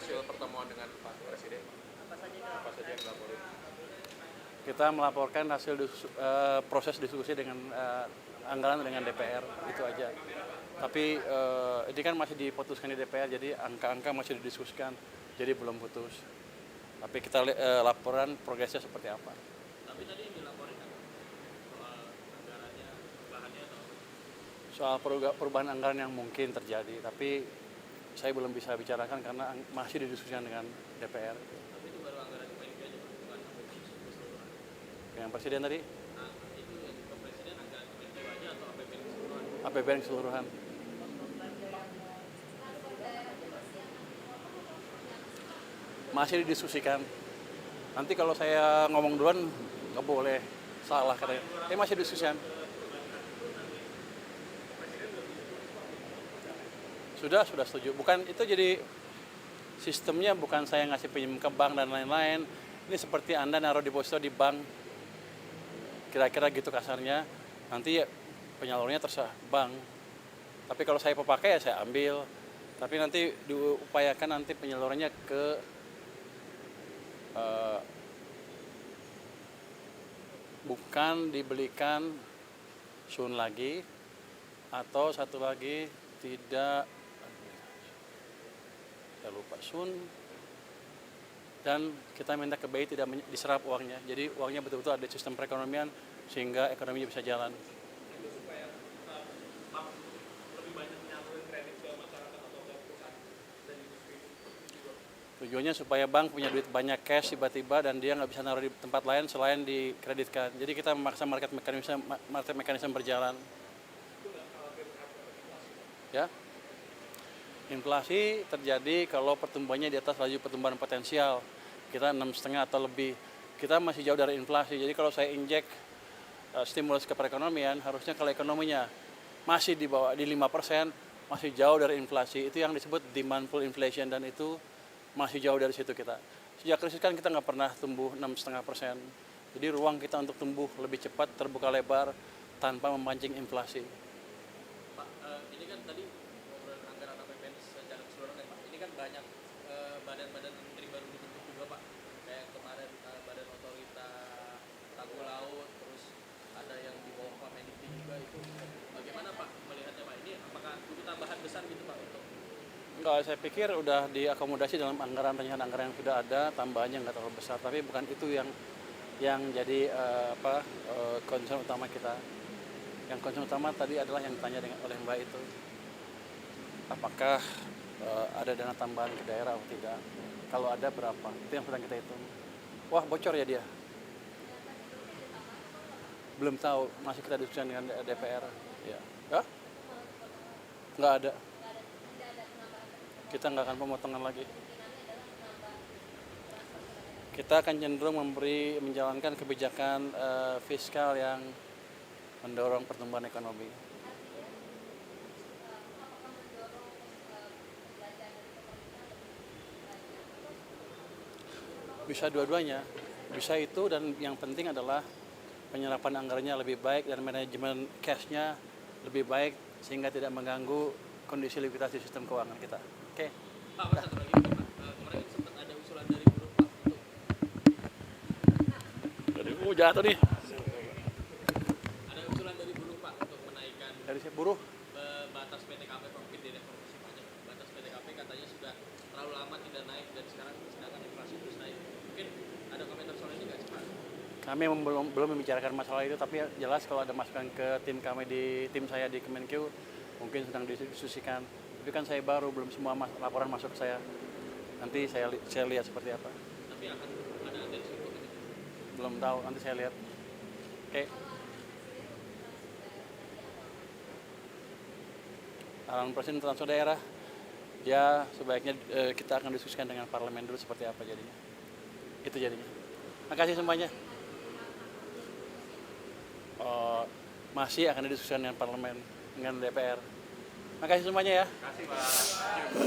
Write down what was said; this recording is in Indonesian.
hasil pertemuan dengan Pak Presiden? Apa saja yang dilaporin? Kita melaporkan hasil proses diskusi dengan anggaran dengan DPR, itu aja. Tapi ini kan masih diputuskan di DPR, jadi angka-angka masih didiskusikan, jadi belum putus. Tapi kita laporan progresnya seperti apa. Tapi tadi yang dilaporin kan soal anggarannya, bahannya atau Soal perubahan anggaran yang mungkin terjadi, tapi saya belum bisa bicarakan karena masih didiskusikan dengan DPR. tapi itu baru anggaran PNK aja Pak, bukan APBN keseluruhan. Yang Presiden tadi, Nah, itu yang ke Presiden anggaran PNK aja atau APBN keseluruhan? APBN keseluruhan. Masih didiskusikan. Nanti kalau saya ngomong duluan nggak boleh, salah katanya. Masih didiskusikan. Sudah setuju. Bukan itu, jadi sistemnya bukan saya ngasih pinjam ke bank dan lain-lain. Ini seperti Anda naruh deposito di bank, kira-kira gitu kasarnya. Nanti penyalurnya terserah bank. Tapi kalau saya pakai ya saya ambil. Tapi nanti diupayakan nanti penyalurannya ke bukan dibelikan Sun lagi, atau satu lagi tidak, saya lupa, Sun, dan kita minta ke BI tidak diserap uangnya. Jadi uangnya betul-betul ada sistem perekonomian sehingga ekonominya bisa jalan. Itu supaya bank lebih banyak menyalurin kredit ke masyarakat atau ke perusahaan dan industri. Tujuannya supaya bank punya duit banyak cash tiba-tiba dan dia nggak bisa naruh di tempat lain selain dikreditkan. Jadi kita memaksa market mekanisme berjalan. Ya, inflasi terjadi kalau pertumbuhannya di atas laju pertumbuhan potensial. Kita 6,5 atau lebih. Kita masih jauh dari inflasi. Jadi kalau saya injek stimulus ke perekonomian, harusnya kalau ekonominya masih di bawah di 5%, masih jauh dari inflasi. Itu yang disebut demand pull inflation, dan itu masih jauh dari situ kita. Sejak krisis kan kita nggak pernah tumbuh 6,5%. Jadi ruang kita untuk tumbuh lebih cepat terbuka lebar tanpa memancing inflasi. Pak, ini kan tadi ngobrol anggaran APBN secara keseluruhan ya Pak. Ini kan banyak badan-badan menteri baru dibentuk juga Pak. Kayak kemarin Badan Otorita Tanggul Laut, terus ada yang di bawah Pak Mendikti juga itu. Bagaimana Pak melihatnya Pak? Ini apakah butuh tambahan besar gitu Pak untuk? Enggak, saya pikir udah diakomodasi dalam rencana anggaran yang sudah ada, tambahannya nggak terlalu besar. Tapi bukan itu yang jadi concern utama kita. Yang concern utama tadi adalah yang ditanya oleh Mbak itu, apakah ada dana tambahan ke daerah atau tidak? Kalau ada berapa? Itu yang sedang kita hitung. Wah, bocor ya dia? Belum tahu, masih kita diskusikan dengan DPR. Ya, nggak ada. Kita nggak akan pemotongan lagi. Kita akan cenderung menjalankan kebijakan fiskal yang mendorong pertumbuhan ekonomi. Bisa dua-duanya, bisa itu, dan yang penting adalah penyerapan anggarannya lebih baik dan manajemen cash-nya lebih baik sehingga tidak mengganggu kondisi likuiditas di sistem keuangan kita. Oke. Pak, satu lagi Pak. Kemarin sempat ada usulan dari buruh Pak untuk Jatuh nih. ada usulan dari buruh Pak untuk menaikkan Dari si buruh. batas PTKP Pak, mungkin di reformasi pajak. Batas PTKP katanya sudah terlalu lama tidak naik dan sekarang sedangkan inflasi terus naik. Mungkin ada komentar soal ini nggak sih Pak? Kami belum membicarakan masalah itu, tapi jelas kalau ada masukan ke tim kami tim saya di Kemenkeu mungkin sedang didiskusikan. Tapi kan saya baru, belum semua laporan masuk ke saya. Nanti saya lihat seperti apa. Tapi akan ada atensi untuk itu. Belum tahu, nanti saya lihat. Oke. Arahan Presiden transfer daerah, ya sebaiknya kita akan diskusikan dengan parlemen dulu seperti apa jadinya. Itu jadinya. Makasih semuanya. Masih akan didiskusikan dengan parlemen, dengan DPR. Makasih semuanya ya. Terima kasih Pak.